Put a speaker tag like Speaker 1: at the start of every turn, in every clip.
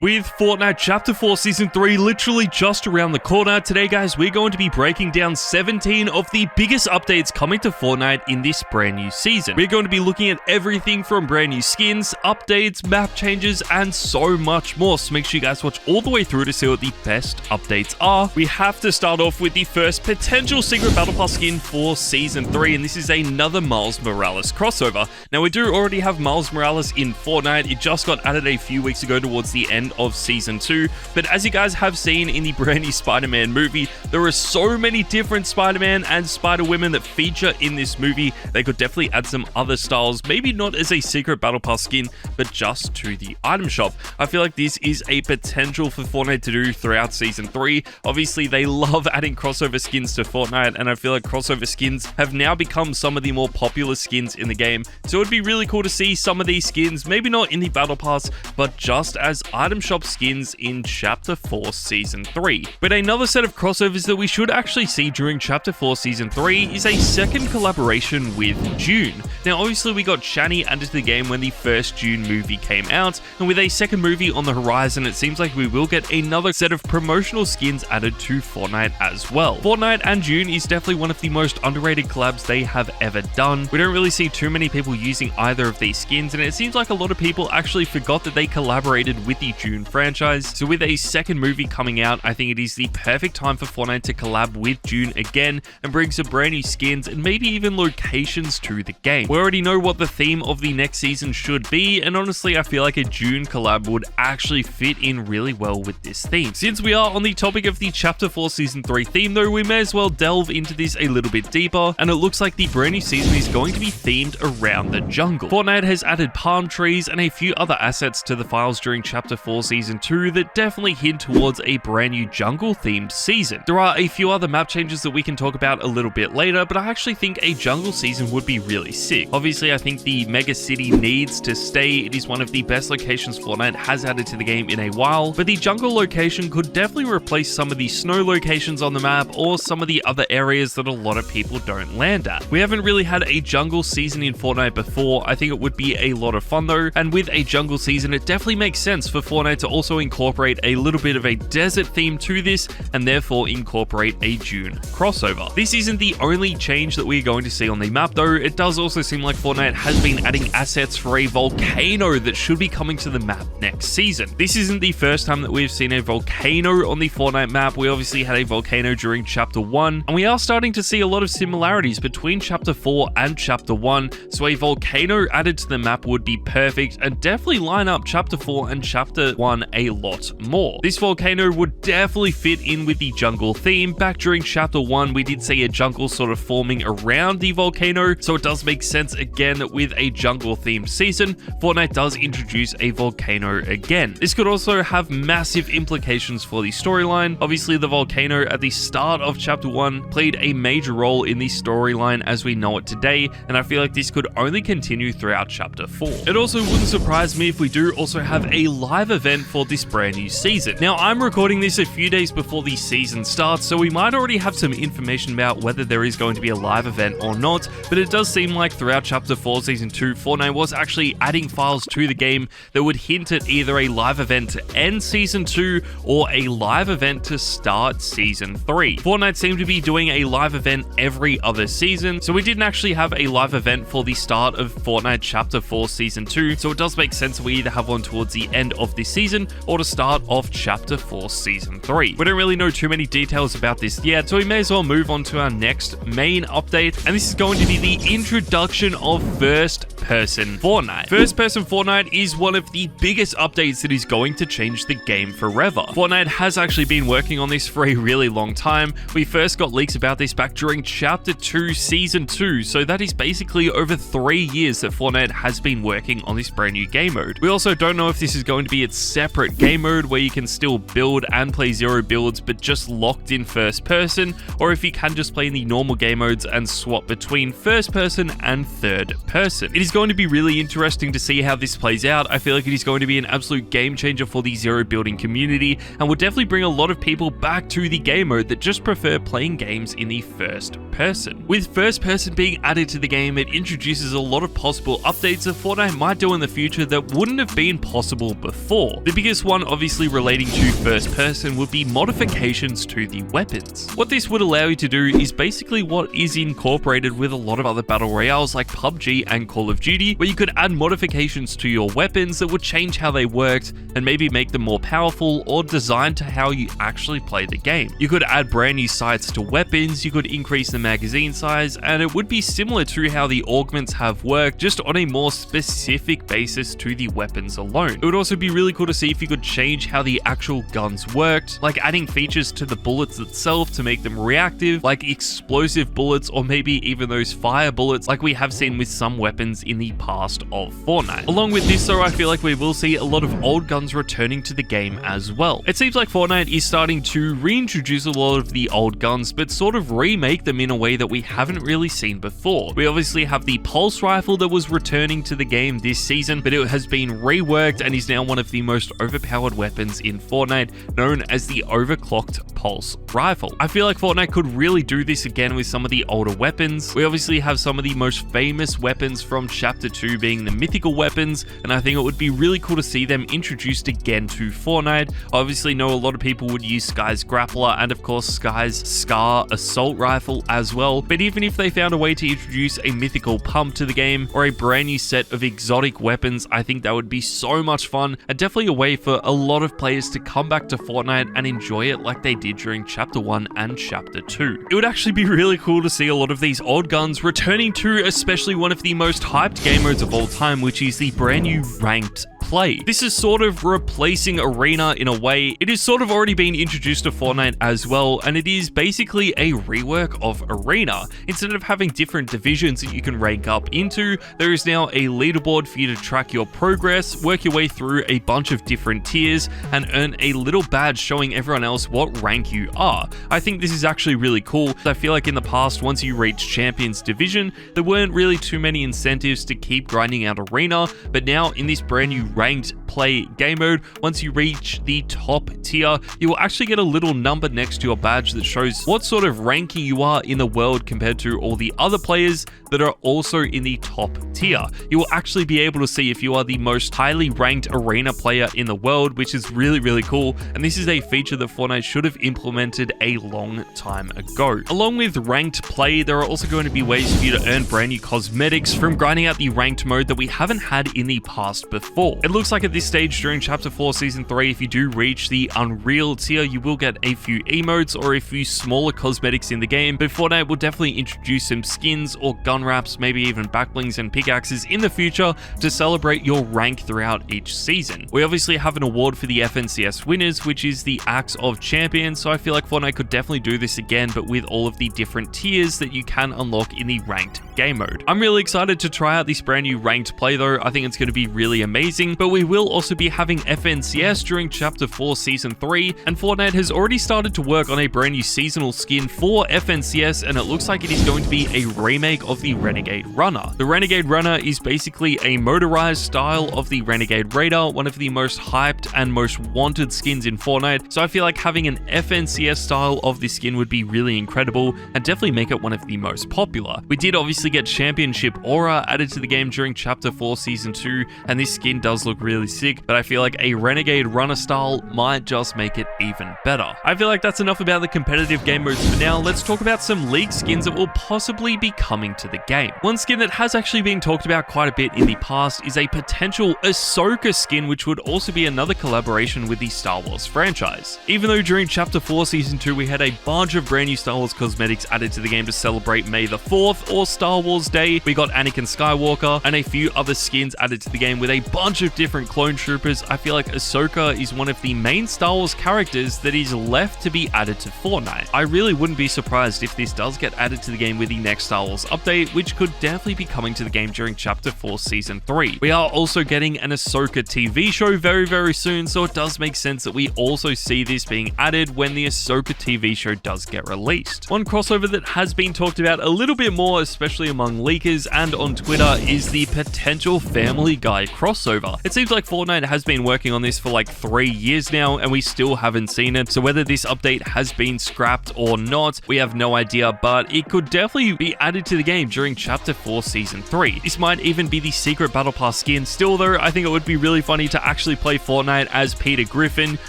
Speaker 1: With Fortnite Chapter 4 Season 3 literally just around the corner, today guys, we're going to be breaking down 17 of the biggest updates coming to Fortnite in this brand new season. We're going to be looking at everything from brand new skins, updates, map changes, and so much more, so make sure you guys watch all the way through to see what the best updates are. We have to start off with the first potential Secret Battle Pass skin for Season 3, and this is another Miles Morales crossover. Now we do already have Miles Morales in Fortnite, it just got added a few weeks ago towards the end of Season 2, but as you guys have seen in the brand new Spider-Man movie, there are so many different Spider-Man and Spider-Women that feature in this movie. They could definitely add some other styles, maybe not as a Secret Battle Pass skin, but just to the item shop. I feel like this is a potential for Fortnite to do throughout Season 3. Obviously, they love adding crossover skins to Fortnite, and I feel like crossover skins have now become some of the more popular skins in the game, so it'd be really cool to see some of these skins, maybe not in the Battle Pass, but just as item shop skins in Chapter 4 Season 3. But another set of crossovers that we should actually see during Chapter 4 Season 3 is a second collaboration with June. Now obviously we got Shani added to the game when the first June movie came out, and with a second movie on the horizon, it seems like we will get another set of promotional skins added to Fortnite as well. Fortnite and June is definitely one of the most underrated collabs they have ever done. We don't really see too many people using either of these skins, and it seems like a lot of people actually forgot that they collaborated with the June franchise. So with a second movie coming out, I think it is the perfect time for Fortnite to collab with June again and bring some brand new skins and maybe even locations to the game. We already know what the theme of the next season should be, and honestly I feel like a June collab would actually fit in really well with this theme. Since we are on the topic of the Chapter 4 Season 3 theme though, we may as well delve into this a little bit deeper, and it looks like the brand new season is going to be themed around the jungle. Fortnite has added palm trees and a few other assets to the files during Chapter 4 Season 2 that definitely hint towards a brand new jungle themed season. There are a few other map changes that we can talk about a little bit later, but I actually think a jungle season would be really sick. Obviously I think the mega city needs to stay. It is one of the best locations Fortnite has added to the game in a while, but the jungle location could definitely replace some of the snow locations on the map or some of the other areas that a lot of people don't land at. We haven't really had a jungle season in Fortnite before. I think it would be a lot of fun though, and with a jungle season it definitely makes sense for Fortnite to also incorporate a little bit of a desert theme to this and therefore incorporate a June crossover. This isn't the only change that we're going to see on the map though. It does also seem like Fortnite has been adding assets for a volcano that should be coming to the map next season. This isn't the first time that we've seen a volcano on the Fortnite map. We obviously had a volcano during Chapter 1, and we are starting to see a lot of similarities between Chapter 4 and Chapter 1, so a volcano added to the map would be perfect and definitely line up Chapter 4 and Chapter 1 a lot more. This volcano would definitely fit in with the jungle theme. Back during Chapter 1 we did see a jungle sort of forming around the volcano, so it does make sense again with a jungle themed season. Fortnite does introduce a volcano again. This could also have massive implications for the storyline. Obviously the volcano at the start of Chapter 1 played a major role in the storyline as we know it today, and I feel like this could only continue throughout Chapter 4. It also wouldn't surprise me if we do also have a live event for this brand new season. Now I'm recording this a few days before the season starts, so we might already have some information about whether there is going to be a live event or not, but it does seem like throughout Chapter 4 Season 2, Fortnite was actually adding files to the game that would hint at either a live event to end Season 2 or a live event to start Season 3. Fortnite seemed to be doing a live event every other season, so we didn't actually have a live event for the start of Fortnite Chapter 4 Season 2, so it does make sense we either have one towards the end of this season or to start off Chapter 4 Season 3. We don't really know too many details about this yet, so we may as well move on to our next main update, and this is going to be the introduction of First Person Fortnite. First Person Fortnite is one of the biggest updates that is going to change the game forever. Fortnite has actually been working on this for a really long time. We first got leaks about this back during Chapter 2 Season 2, so that is basically over 3 years that Fortnite has been working on this brand new game mode. We also don't know if this is going to be its separate game mode where you can still build and play zero builds but just locked in first person, or if you can just play in the normal game modes and swap between first person and third person. It is going to be really interesting to see how this plays out. I feel like it is going to be an absolute game changer for the zero building community and will definitely bring a lot of people back to the game mode that just prefer playing games in the first person. With first person being added to the game, it introduces a lot of possible updates that Fortnite might do in the future that wouldn't have been possible before. before. The biggest one obviously relating to first person would be modifications to the weapons. What this would allow you to do is basically what is incorporated with a lot of other battle royales like PUBG and Call of Duty, where you could add modifications to your weapons that would change how they worked and maybe make them more powerful or designed to how you actually play the game. You could add brand new sights to weapons, you could increase the magazine size, and it would be similar to how the augments have worked, just on a more specific basis to the weapons alone. It would also be really cool to see if you could change how the actual guns worked, like adding features to the bullets itself to make them reactive, like explosive bullets or maybe even those fire bullets like we have seen with some weapons in the past of Fortnite. Along with this though, I feel like we will see a lot of old guns returning to the game as well. It seems like Fortnite is starting to reintroduce a lot of the old guns, but sort of remake them in a way that we haven't really seen before. We obviously have the pulse rifle that was returning to the game this season, but it has been reworked and is now one of the most overpowered weapons in Fortnite, known as the overclocked pulse rifle. I feel like Fortnite could really do this again with some of the older weapons. We obviously have some of the most famous weapons from Chapter 2 being the mythical weapons, and I think it would be really cool to see them introduced again to Fortnite. I obviously know a lot of people would use Sky's grappler and of course Sky's Scar assault rifle as well, but even if they found a way to introduce a mythical pump to the game or a brand new set of exotic weapons, I think that would be so much fun and definitely a way for a lot of players to come back to Fortnite and enjoy it like they did during Chapter 1 and Chapter 2. It would actually be really cool to see a lot of these old guns returning to especially one of the most hyped game modes of all time, which is the brand new ranked play. This is sort of replacing Arena in a way. It is sort of already been introduced to Fortnite as well, and it is basically a rework of Arena. Instead of having different divisions that you can rank up into, there is now a leaderboard for you to track your progress, work your way through a bunch of different tiers, and earn a little badge showing everyone else what rank you are. I think this is actually really cool. I feel like in the past, once you reach Champions Division, there weren't really too many incentives to keep grinding out Arena, but now in this brand new ranked play game mode, once you reach the top tier, you will actually get a little number next to your badge that shows what sort of ranking you are in the world compared to all the other players that are also in the top tier. You will actually be able to see if you are the most highly ranked Arena player in the world, which is really, really cool. And this is a feature that Fortnite should have implemented a long time ago. Along with ranked play, there are also going to be ways for you to earn brand new cosmetics from grinding out the ranked mode that we haven't had in the past before. It looks like at this stage during Chapter 4 Season 3, if you do reach the Unreal tier, you will get a few emotes or a few smaller cosmetics in the game, but Fortnite will definitely introduce some skins or gun wraps, maybe even backblings and pickaxes in the future to celebrate your rank throughout each season. We obviously have an award for the FNCS winners, which is the Axe of Champions, so I feel like Fortnite could definitely do this again, but with all of the different tiers that you can unlock in the ranked game mode. I'm really excited to try out this brand new ranked play though. I think it's going to be really amazing, but we will also be having FNCS during Chapter 4 Season 3, and Fortnite has already started to work on a brand new seasonal skin for FNCS, and it looks like it is going to be a remake of the Renegade Runner. The Renegade Runner is basically a motorized style of the Renegade Raider, one of the most hyped and most wanted skins in Fortnite, so I feel like having an FNCS style of this skin would be really incredible and definitely make it one of the most popular. We did obviously get Championship Aura added to the game during Chapter 4 Season 2, and this skin does look really sick, but I feel like a Renegade Runner style might just make it even better. I feel like that's enough about the competitive game modes for now. Let's talk about some leaked skins that will possibly be coming to the game. One skin that has actually been talked about quite a bit in the past is a potential Ahsoka skin, which would also be another collaboration with the Star Wars franchise. Even though during Chapter 4 Season 2 we had a bunch of brand new Star Wars cosmetics added to the game to celebrate May the 4th or Star Wars Day, we got Anakin Skywalker and a few other skins added to the game with a bunch of different clone troopers. I feel like Ahsoka is one of the main Star Wars characters that is left to be added to Fortnite. I really wouldn't be surprised if this does get added to the game with the next Star Wars update, which could definitely be coming to the game during Chapter 4 Season 3. We are also getting an Ahsoka TV show very, very soon, so it does make sense that we also see this being added when the Ahsoka TV show does get released. One crossover that has been talked about a little bit more, especially among leakers and on Twitter, is the potential Family Guy crossover. It seems like Fortnite has been working on this for like 3 years now, and we still haven't seen it. So whether this update has been scrapped or not, we have no idea, but it could definitely be added to the game during Chapter 4 Season 3. This might even be the secret Battle Pass skin. Still though, I think it would be really funny to actually play Fortnite as Peter Griffin.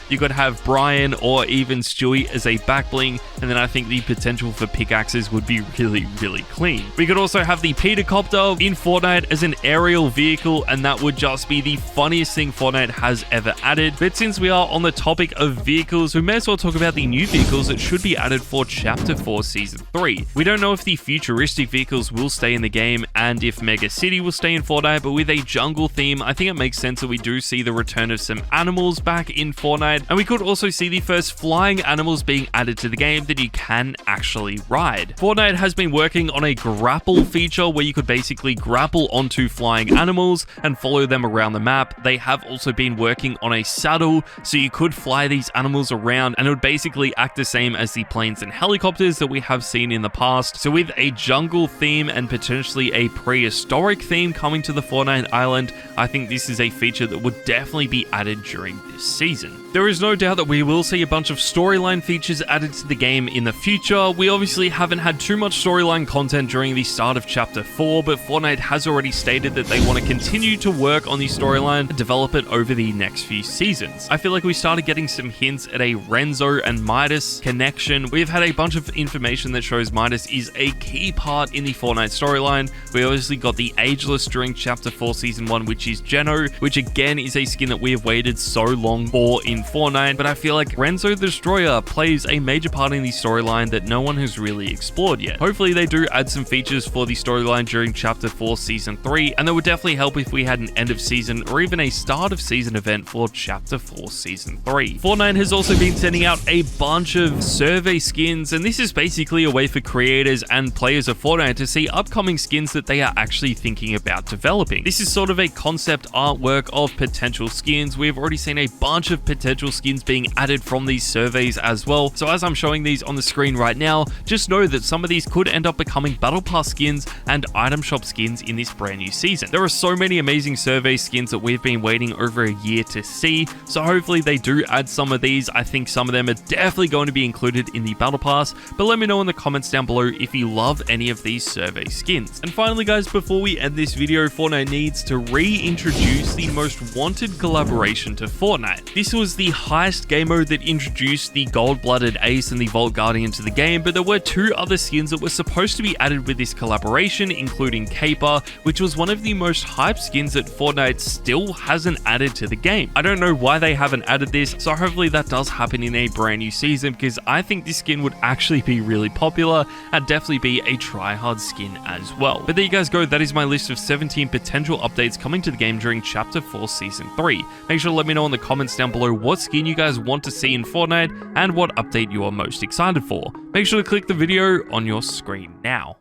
Speaker 1: You could have Brian or even Stewie as a back bling, and then I think the potential for pickaxes would be really clean. We could also have the Peter Copter in Fortnite as an aerial vehicle, and that would just be the funniest thing Fortnite has ever added. But since we are on the topic of vehicles, we may as well talk about the new vehicles that should be added for Chapter 4 Season 3. We don't know if the futuristic vehicles will stay in the game and if Mega City will stay in Fortnite, but with a jungle theme, I think it makes sense that we do see the return of some animals back in Fortnite, and we could also see the first flying animals being added to the game that you can actually ride. Fortnite has been working on a grapple feature where you could basically grapple onto flying animals and follow them around the map. They have also been working on a saddle, so you could fly these animals around, and it would basically act the same as the planes and helicopters that we have seen in the past. So with a jungle theme and potentially a prehistoric theme coming to the Fortnite island, I think this is a feature that would definitely be added during this season. There is no doubt that we will see a bunch of storyline features added to the game in the future. We obviously haven't had too much storyline content during the start of Chapter 4, but Fortnite has already stated that they want to continue to work on the storyline and develop it over the next few seasons. I feel like we started getting some hints at a Renzo and Midas connection. We've had a bunch of information that shows Midas is a key part in the Fortnite storyline. We obviously got the Ageless during Chapter 4 Season 1, which is Geno, which again is a skin that we have waited so long for in Fortnite, but I feel like Renzo the Destroyer plays a major part in the storyline that no one has really explored yet. Hopefully they do add some features for the storyline during Chapter 4 Season 3, and that would definitely help if we had an end of season or even a start of season event for Chapter 4 Season 3. Fortnite has also been sending out a bunch of survey skins, and this is basically a way for creators and players of Fortnite to see upcoming skins that they are actually thinking about developing. This is sort of a concept artwork of potential skins. We've already seen a bunch of potential skins being added from these surveys as well. So as I'm showing these on the screen right now, just know that some of these could end up becoming Battle Pass skins and item shop skins in this brand new season. There are so many amazing survey skins that we've been waiting over a year to see, so hopefully they do add some of these. I think some of them are definitely going to be included in the Battle Pass, but let me know in the comments down below if you love any of these survey skins. And finally guys, before we end this video, Fortnite needs to reintroduce the most wanted collaboration to Fortnite. This was the heist game mode that introduced the gold-blooded Ace and the Vault Guardian to the game, but there were 2 other skins that were supposed to be added with this collaboration, including Caper, which was one of the most hyped skins that Fortnite still hasn't added to the game. I don't know why they haven't added this, so hopefully that does happen in a brand new season, because I think this skin would actually be really popular and definitely be a tryhard skin as well. But there you guys go, that is my list of 17 potential updates coming to the game during Chapter 4 Season 3. Make sure to let me know in the comments down below what skin you guys want to see in Fortnite and what update you are most excited for. Make sure to click the video on your screen now.